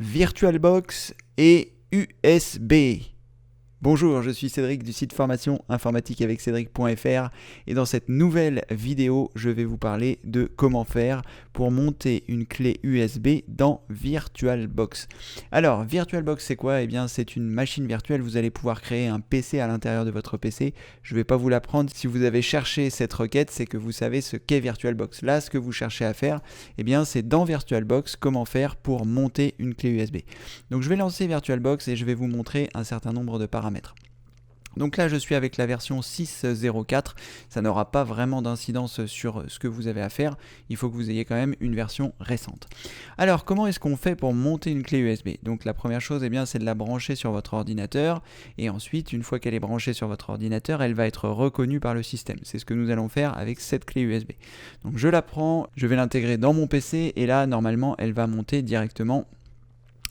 VirtualBox et USB. Bonjour, je suis Cédric du site formation informatique avec Cédric.fr et dans cette nouvelle vidéo, je vais vous parler de comment faire pour monter une clé USB dans VirtualBox. Alors, VirtualBox c'est quoi? Eh bien, c'est une machine virtuelle, vous allez pouvoir créer un PC à l'intérieur de votre PC. Je ne vais pas vous l'apprendre, si vous avez cherché cette requête, c'est que vous savez ce qu'est VirtualBox. Là, ce que vous cherchez à faire, eh bien, c'est dans VirtualBox comment faire pour monter une clé USB. Donc, je vais lancer VirtualBox et je vais vous montrer un certain nombre de paramètres. Donc là je suis avec la version 6.04, ça n'aura pas vraiment d'incidence sur ce que vous avez à faire, il faut que vous ayez quand même une version récente. Alors comment est-ce qu'on fait pour monter une clé USB? Donc la première chose, eh bien, c'est de la brancher sur votre ordinateur, et ensuite une fois qu'elle est branchée sur votre ordinateur, elle va être reconnue par le système. C'est ce que nous allons faire avec cette clé USB. Donc je la prends, je vais l'intégrer dans mon PC, et là normalement elle va monter directement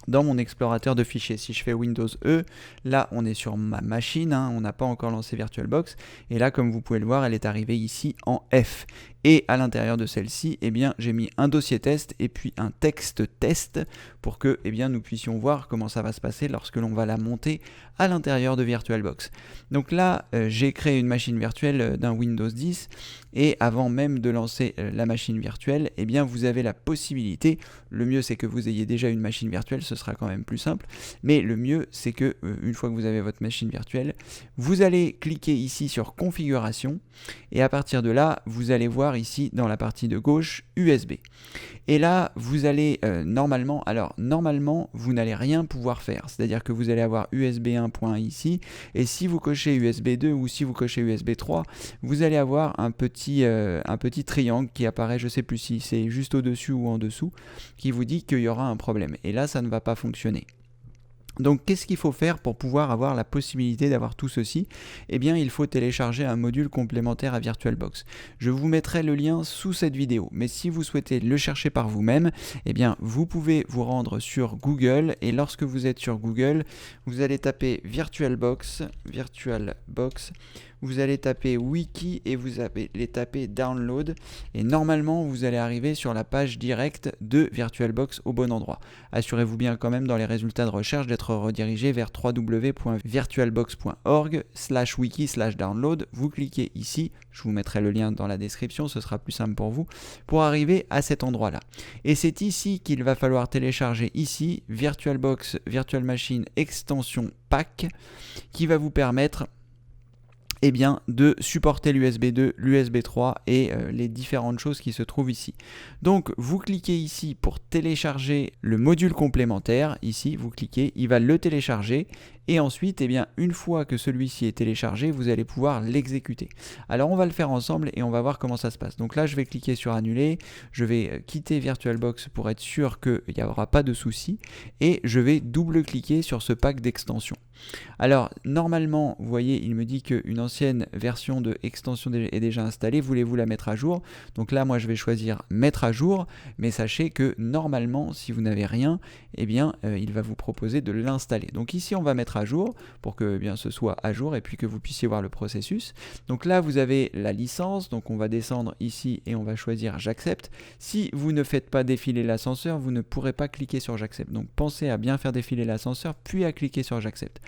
dans mon explorateur de fichiers. Si je fais Windows E, là on est sur ma machine, on n'a pas encore lancé VirtualBox, et là comme vous pouvez le voir, elle est arrivée ici en F. Et à l'intérieur de celle-ci, eh bien, j'ai mis un dossier test et puis un texte test pour que eh bien, nous puissions voir comment ça va se passer lorsque l'on va la monter à l'intérieur de VirtualBox. Donc là, j'ai créé une machine virtuelle d'un Windows 10 et avant même de lancer la machine virtuelle, eh bien, vous avez la possibilité, le mieux c'est que vous ayez déjà une machine virtuelle, ce sera quand même plus simple, mais le mieux c'est que une fois que vous avez votre machine virtuelle, vous allez cliquer ici sur configuration et à partir de là, vous allez voir ici dans la partie de gauche USB. Et là, vous allez normalement vous n'allez rien pouvoir faire, c'est-à-dire que vous allez avoir USB 1.1 ici, et si vous cochez USB 2 ou si vous cochez USB 3, vous allez avoir un petit triangle qui apparaît, je ne sais plus si c'est juste au-dessus ou en dessous, qui vous dit qu'il y aura un problème. Et là, ça ne va pas fonctionner. Donc qu'est-ce qu'il faut faire pour pouvoir avoir la possibilité d'avoir tout ceci? Eh bien il faut télécharger un module complémentaire à VirtualBox. Je vous mettrai le lien sous cette vidéo, mais si vous souhaitez le chercher par vous-même, eh bien vous pouvez vous rendre sur Google, et lorsque vous êtes sur Google, vous allez taper VirtualBox, vous allez taper wiki et vous allez taper download, et normalement vous allez arriver sur la page directe de VirtualBox au bon endroit. Assurez-vous bien quand même dans les résultats de recherche d'être redirigé vers www.virtualbox.org/wiki/download. Vous cliquez ici, je vous mettrai le lien dans la description, ce sera plus simple pour vous, pour arriver à cet endroit-là. Et c'est ici qu'il va falloir télécharger ici VirtualBox Virtual Machine Extension Pack, qui va vous permettre de supporter l'USB 2, l'USB 3 et les différentes choses qui se trouvent ici. Donc vous cliquez ici pour télécharger le module complémentaire, ici vous cliquez, il va le télécharger, et ensuite une fois que celui-ci est téléchargé, vous allez pouvoir l'exécuter. Alors on va le faire ensemble et on va voir comment ça se passe. Donc là je vais cliquer sur annuler, je vais quitter VirtualBox pour être sûr qu'il n'y aura pas de souci, et je vais double-cliquer sur ce pack d'extensions. Alors normalement, vous voyez, il me dit qu'une ancienne version de extension est déjà installée, voulez-vous la mettre à jour? Donc là moi je vais choisir mettre à jour, mais sachez que normalement si vous n'avez rien, il va vous proposer de l'installer. Donc ici on va mettre à jour pour que ce soit à jour et puis que vous puissiez voir le processus. Donc là vous avez la licence, donc on va descendre ici et on va choisir j'accepte. Si vous ne faites pas défiler l'ascenseur, vous ne pourrez pas cliquer sur j'accepte. Donc pensez à bien faire défiler l'ascenseur puis à cliquer sur j'accepte.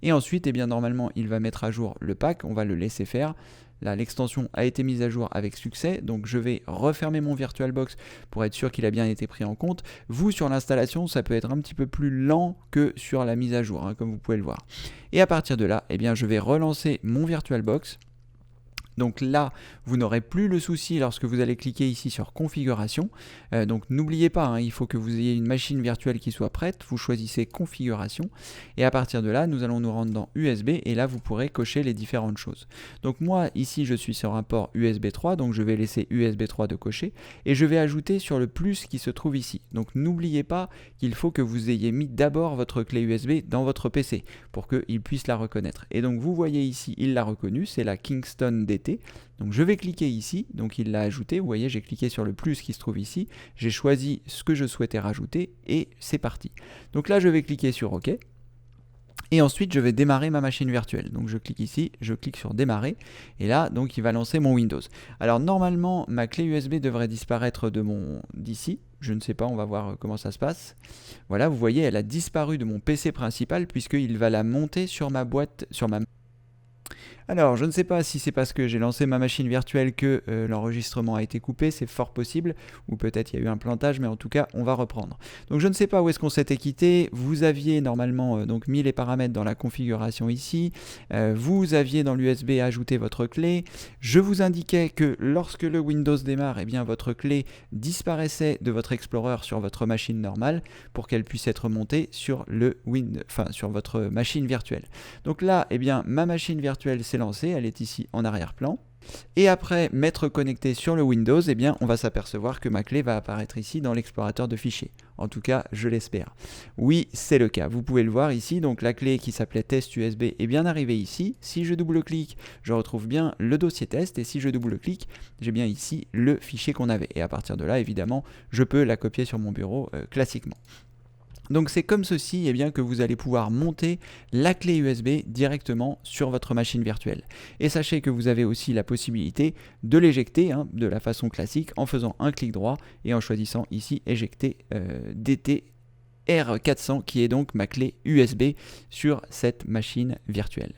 Et ensuite normalement il va mettre à jour le pack, on va le laisser faire. Là, l'extension a été mise à jour avec succès, donc je vais refermer mon VirtualBox pour être sûr qu'il a bien été pris en compte. Vous, sur l'installation, ça peut être un petit peu plus lent que sur la mise à jour, comme vous pouvez le voir. Et à partir de là, je vais relancer mon VirtualBox. Donc là, vous n'aurez plus le souci lorsque vous allez cliquer ici sur configuration. Donc n'oubliez pas, il faut que vous ayez une machine virtuelle qui soit prête. Vous choisissez configuration. Et à partir de là, nous allons nous rendre dans USB. Et là, vous pourrez cocher les différentes choses. Donc moi, ici, je suis sur un port USB 3. Donc je vais laisser USB 3 de cocher. Et je vais ajouter sur le plus qui se trouve ici. Donc n'oubliez pas qu'il faut que vous ayez mis d'abord votre clé USB dans votre PC pour qu'il puisse la reconnaître. Et donc vous voyez ici, il l'a reconnue. C'est la Kingston DT. Donc je vais cliquer ici, donc il l'a ajouté, vous voyez j'ai cliqué sur le plus qui se trouve ici, j'ai choisi ce que je souhaitais rajouter et c'est parti. Donc là je vais cliquer sur OK. Et ensuite, je vais démarrer ma machine virtuelle. Donc je clique ici, je clique sur démarrer. Et là, donc il va lancer mon Windows. Alors normalement, ma clé USB devrait disparaître d'ici. Je ne sais pas, on va voir comment ça se passe. Voilà, vous voyez, elle a disparu de mon PC principal puisqu'il va la monter sur ma boîte, Alors, je ne sais pas si c'est parce que j'ai lancé ma machine virtuelle que l'enregistrement a été coupé, c'est fort possible, ou peut-être il y a eu un plantage, mais en tout cas, on va reprendre. Donc, je ne sais pas où est-ce qu'on s'était quitté. Vous aviez normalement donc mis les paramètres dans la configuration ici. Vous aviez dans l'USB ajouté votre clé. Je vous indiquais que lorsque le Windows démarre, eh bien, votre clé disparaissait de votre Explorer sur votre machine normale pour qu'elle puisse être montée sur sur votre machine virtuelle. Donc là, eh bien, ma machine virtuelle s'est lancée, elle est ici en arrière-plan. Et après m'être connecté sur le Windows, eh bien, on va s'apercevoir que ma clé va apparaître ici dans l'explorateur de fichiers. En tout cas, je l'espère. Oui, c'est le cas. Vous pouvez le voir ici. Donc la clé qui s'appelait test USB est bien arrivée ici. Si je double-clique, je retrouve bien le dossier test. Et si je double-clique, j'ai bien ici le fichier qu'on avait. Et à partir de là, évidemment, je peux la copier sur mon bureau classiquement. Donc c'est comme ceci eh bien, que vous allez pouvoir monter la clé USB directement sur votre machine virtuelle. Et sachez que vous avez aussi la possibilité de l'éjecter de la façon classique en faisant un clic droit et en choisissant ici éjecter DT-R400 qui est donc ma clé USB sur cette machine virtuelle.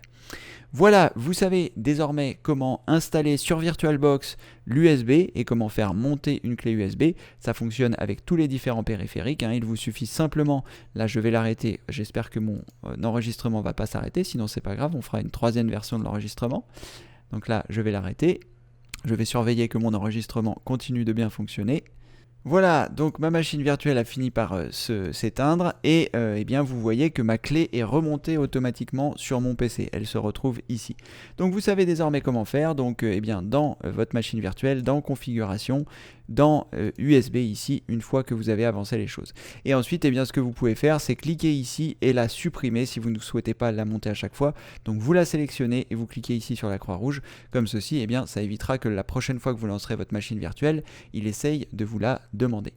Voilà, vous savez désormais comment installer sur VirtualBox l'USB et comment faire monter une clé USB. Ça fonctionne avec tous les différents périphériques. Il vous suffit simplement, là je vais l'arrêter, j'espère que mon enregistrement ne va pas s'arrêter, sinon c'est pas grave, on fera une troisième version de l'enregistrement. Donc là je vais l'arrêter, je vais surveiller que mon enregistrement continue de bien fonctionner. Voilà, donc ma machine virtuelle a fini par s'éteindre et eh bien vous voyez que ma clé est remontée automatiquement sur mon PC. Elle se retrouve ici. Donc vous savez désormais comment faire. Donc eh bien dans votre machine virtuelle, dans configuration, dans USB ici, une fois que vous avez avancé les choses. Et ensuite, eh bien, ce que vous pouvez faire, c'est cliquer ici et la supprimer si vous ne souhaitez pas la monter à chaque fois. Donc vous la sélectionnez et vous cliquez ici sur la croix rouge. Comme ceci, eh bien, ça évitera que la prochaine fois que vous lancerez votre machine virtuelle, il essaye de vous la demander.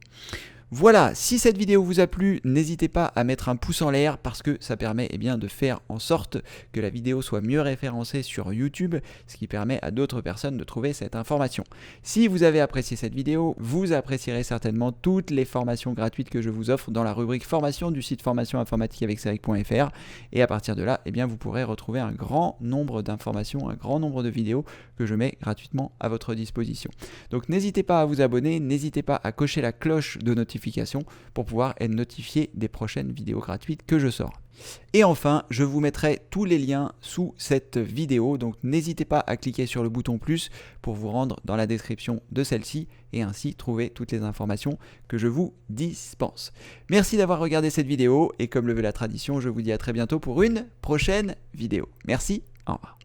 Voilà, si cette vidéo vous a plu, n'hésitez pas à mettre un pouce en l'air parce que ça permet eh bien, de faire en sorte que la vidéo soit mieux référencée sur YouTube, ce qui permet à d'autres personnes de trouver cette information. Si vous avez apprécié cette vidéo, vous apprécierez certainement toutes les formations gratuites que je vous offre dans la rubrique formation du site formation informatique avec Cedric.fr et à partir de là, eh bien, vous pourrez retrouver un grand nombre d'informations, un grand nombre de vidéos que je mets gratuitement à votre disposition. Donc n'hésitez pas à vous abonner, n'hésitez pas à cocher la cloche de notification pour pouvoir être notifié des prochaines vidéos gratuites que je sors. Et enfin, je vous mettrai tous les liens sous cette vidéo, donc n'hésitez pas à cliquer sur le bouton plus pour vous rendre dans la description de celle-ci et ainsi trouver toutes les informations que je vous dispense. Merci d'avoir regardé cette vidéo et comme le veut la tradition, je vous dis à très bientôt pour une prochaine vidéo. Merci, au revoir.